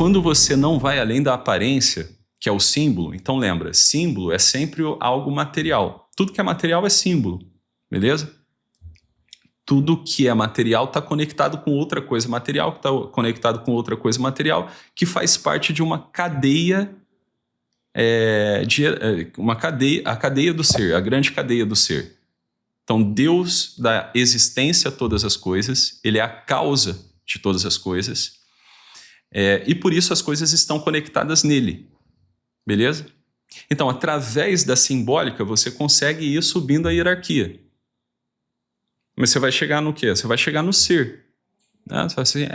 quando você não vai além da aparência, que é o símbolo, então lembra, símbolo é sempre algo material. Tudo que é material é símbolo, beleza? Tudo que é material está conectado com outra coisa material, que está conectado com outra coisa material, que faz parte de uma cadeia, a cadeia do ser, a grande cadeia do ser. Então, Deus dá existência a todas as coisas, Ele é a causa de todas as coisas, e por isso as coisas estão conectadas nele, beleza? Então, através da simbólica, você consegue ir subindo a hierarquia. Mas você vai chegar no quê? Você vai chegar no ser. Né? Você vai assim,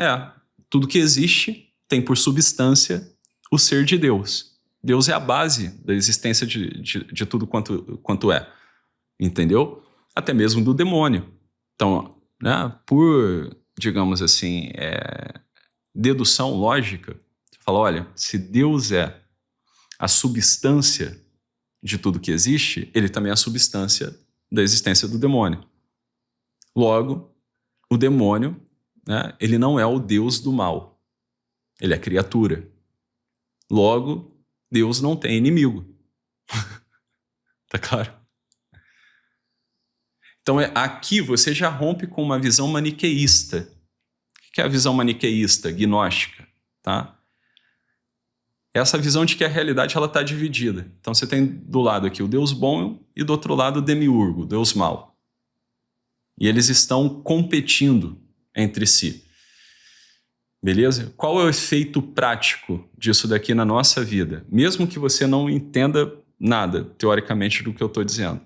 tudo que existe tem por substância o ser de Deus. Deus é a base da existência de tudo quanto é. Entendeu? Até mesmo do demônio. Então, né, por, digamos assim, dedução lógica, você fala, olha, se Deus é a substância de tudo que existe, ele também é a substância da existência do demônio. Logo, o demônio, né, ele não é o Deus do mal. Ele é criatura. Logo, Deus não tem inimigo. Tá claro? Então, aqui você já rompe com uma visão maniqueísta. O que é a visão maniqueísta, gnóstica? Tá? Essa visão de que a realidade está dividida. Então, você tem do lado aqui o Deus bom e do outro lado o demiurgo, o Deus mau. E eles estão competindo entre si. Beleza? Qual é o efeito prático disso daqui na nossa vida? Mesmo que você não entenda nada, teoricamente, do que eu estou dizendo.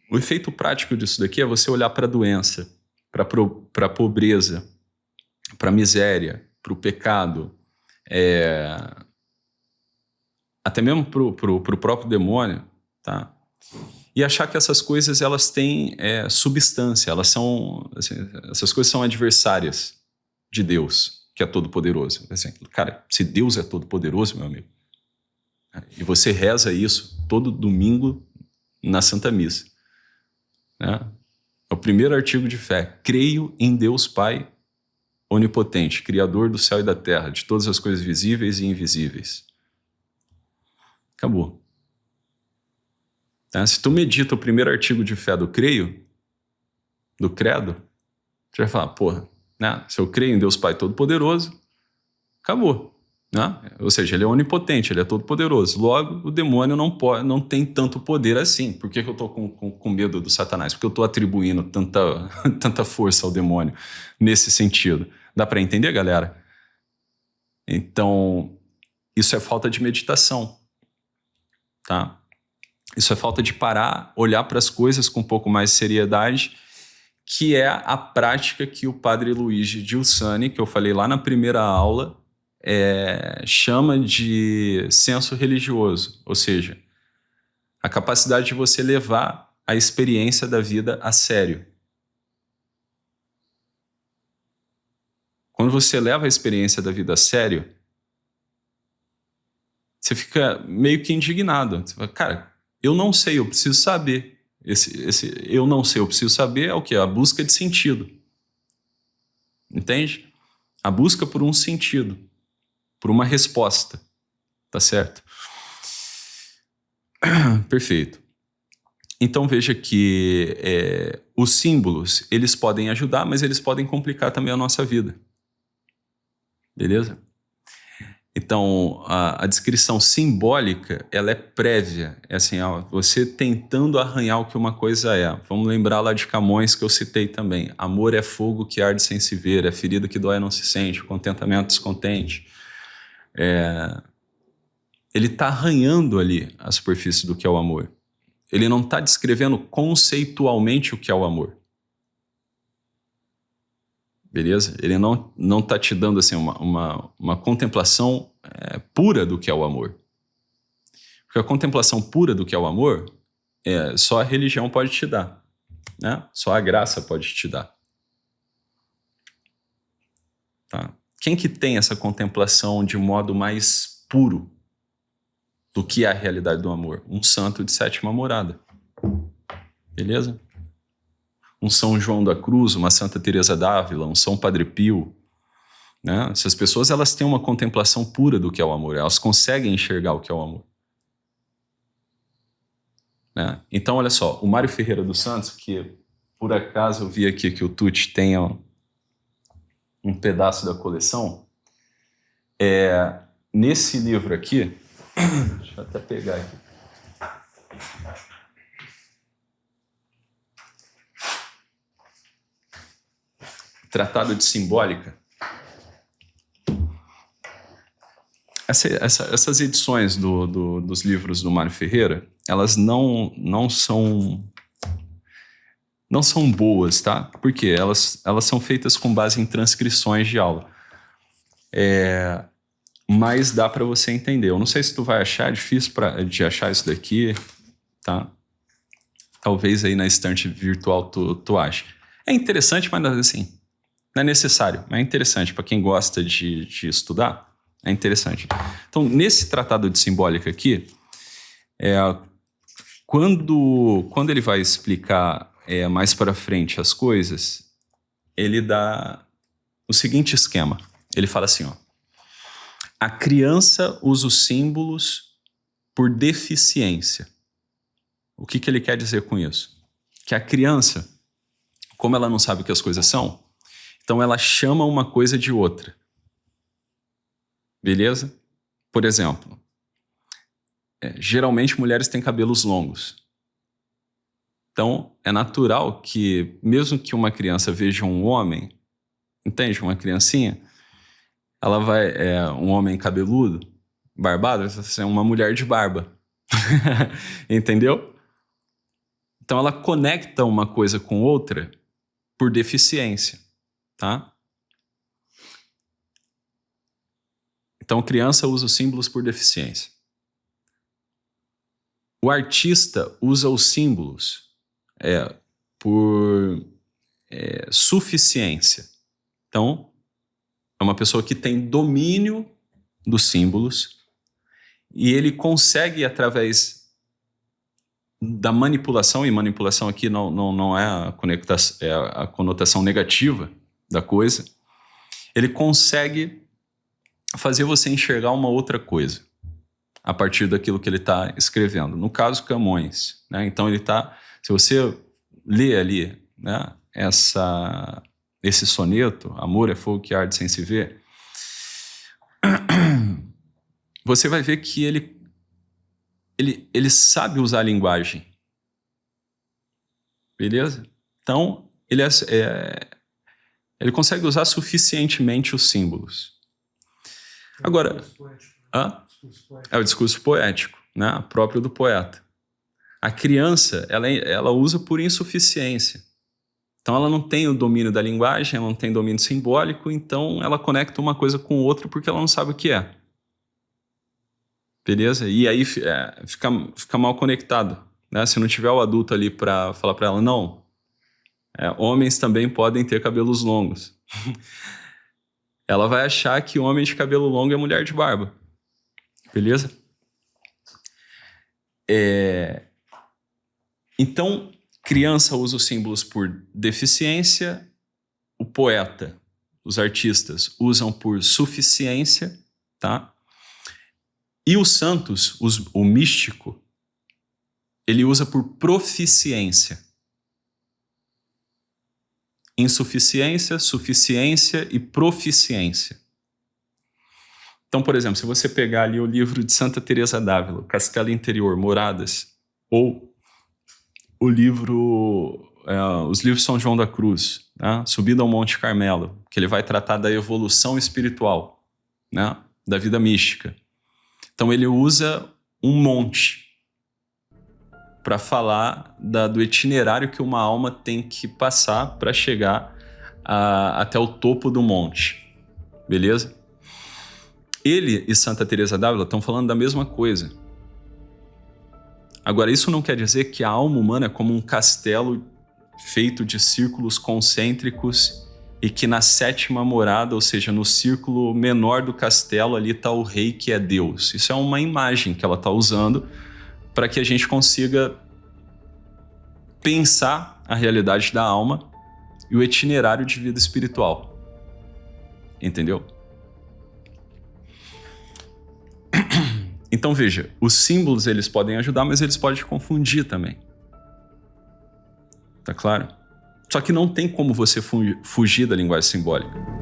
O efeito prático disso daqui é você olhar para a doença, para a pobreza, para a miséria, para o pecado, até mesmo para o próprio demônio, tá? E achar que essas coisas elas têm substância, elas são, assim, essas coisas são adversárias de Deus, que é todo-poderoso. Assim, cara, se Deus é todo-poderoso, meu amigo, e você reza isso todo domingo na Santa Missa, né? É o primeiro artigo de fé. Creio em Deus Pai onipotente, Criador do céu e da terra, de todas as coisas visíveis e invisíveis. Acabou. Se tu medita o primeiro artigo de fé do creio, do credo, tu vai falar, porra, né? Se eu creio em Deus Pai Todo-Poderoso, acabou. Né? Ou seja, ele é onipotente, ele é todo-poderoso. Logo, o demônio não tem tanto poder assim. Por que eu estou com medo do Satanás? Porque eu estou atribuindo tanta força ao demônio nesse sentido. Dá para entender, galera? Então, isso é falta de meditação. Tá? Isso é falta de parar, olhar para as coisas com um pouco mais de seriedade, que é a prática que o padre Luigi Giussani, que eu falei lá na primeira aula, chama de senso religioso, ou seja, a capacidade de você levar a experiência da vida a sério. Quando você leva a experiência da vida a sério, você fica meio que indignado. Você fala, cara, eu não sei, eu preciso saber. Esse eu não sei, eu preciso saber é o quê? A busca de sentido. Entende? A busca por um sentido, por uma resposta. Tá certo? Perfeito. Então veja que os símbolos, eles podem ajudar, mas eles podem complicar também a nossa vida. Beleza? Então, a descrição simbólica, ela é prévia. É assim, você tentando arranhar o que uma coisa é. Vamos lembrar lá de Camões, que eu citei também. Amor é fogo que arde sem se ver, é ferida que dói não se sente, contentamento descontente. Ele está arranhando ali a superfície do que é o amor. Ele não está descrevendo conceitualmente o que é o amor. Beleza? Ele não está te dando assim, uma contemplação pura do que é o amor. Porque a contemplação pura do que é o amor, só a religião pode te dar. Né? Só a graça pode te dar. Tá? Quem que tem essa contemplação de modo mais puro do que é a realidade do amor? Um santo de sétima morada. Beleza? Um São João da Cruz, uma Santa Teresa d'Ávila, um São Padre Pio, né? Essas pessoas, elas têm uma contemplação pura do que é o amor, elas conseguem enxergar o que é o amor. Né? Então, olha só, o Mário Ferreira dos Santos, que por acaso eu vi aqui que o Tucci tem um pedaço da coleção, nesse livro aqui, deixa eu até pegar aqui. Tratado de Simbólica. Essas edições dos livros do Mário Ferreira, elas não são boas, tá? Porque elas são feitas com base em transcrições de aula. Mas dá para você entender. Eu não sei se tu vai achar difícil de achar isso daqui, tá? Talvez aí na estante virtual tu ache. É interessante, mas assim, não é necessário. Mas é interessante para quem gosta de estudar. É interessante. Então, nesse tratado de simbólica aqui, quando ele vai explicar mais para frente as coisas, ele dá o seguinte esquema. Ele fala assim, ó. A criança usa os símbolos por deficiência. O que ele quer dizer com isso? Que a criança, como ela não sabe o que as coisas são, então ela chama uma coisa de outra. Beleza? Por exemplo, geralmente mulheres têm cabelos longos. Então, é natural que, mesmo que uma criança veja um homem, entende? Uma criancinha, ela vai, um homem cabeludo, barbado, vai ser uma mulher de barba. Entendeu? Então, ela conecta uma coisa com outra por deficiência, tá? Então, criança usa os símbolos por deficiência. O artista usa os símbolos por suficiência. Então, é uma pessoa que tem domínio dos símbolos e ele consegue, através da manipulação, e manipulação aqui não é a conotação negativa da coisa, ele consegue fazer você enxergar uma outra coisa a partir daquilo que ele está escrevendo. No caso, Camões, né? Então ele está, se você lê ali, né, esse soneto, Amor é fogo que arde sem se ver, você vai ver que ele sabe usar a linguagem. Beleza? Então, ele consegue usar suficientemente os símbolos. Agora, é o discurso poético, né? Próprio do poeta. A criança, ela usa por insuficiência. Então, ela não tem o domínio da linguagem, ela não tem domínio simbólico, então ela conecta uma coisa com outra porque ela não sabe o que é. Beleza? E aí fica mal conectado, né? Se não tiver o adulto ali para falar para ela, não, homens também podem ter cabelos longos. Ela vai achar que homem de cabelo longo é mulher de barba. Beleza? Então, criança usa os símbolos por deficiência, o poeta, os artistas usam por suficiência, tá? E os santos, o místico, ele usa por proficiência. Insuficiência, suficiência e proficiência. Então, por exemplo, se você pegar ali o livro de Santa Teresa d'Ávila, Castelo Interior, Moradas, ou o livro, os livros de São João da Cruz, né? Subida ao Monte Carmelo, que ele vai tratar da evolução espiritual, né? Da vida mística. Então ele usa um monte para falar do itinerário que uma alma tem que passar para chegar até o topo do monte. Beleza? Ele e Santa Teresa d'Ávila estão falando da mesma coisa. Agora, isso não quer dizer que a alma humana é como um castelo feito de círculos concêntricos e que na sétima morada, ou seja, no círculo menor do castelo, ali está o rei que é Deus. Isso é uma imagem que ela está usando para que a gente consiga pensar a realidade da alma e o itinerário de vida espiritual. Entendeu? Então veja, os símbolos eles podem ajudar, mas eles podem te confundir também. Tá claro? Só que não tem como você fugir da linguagem simbólica.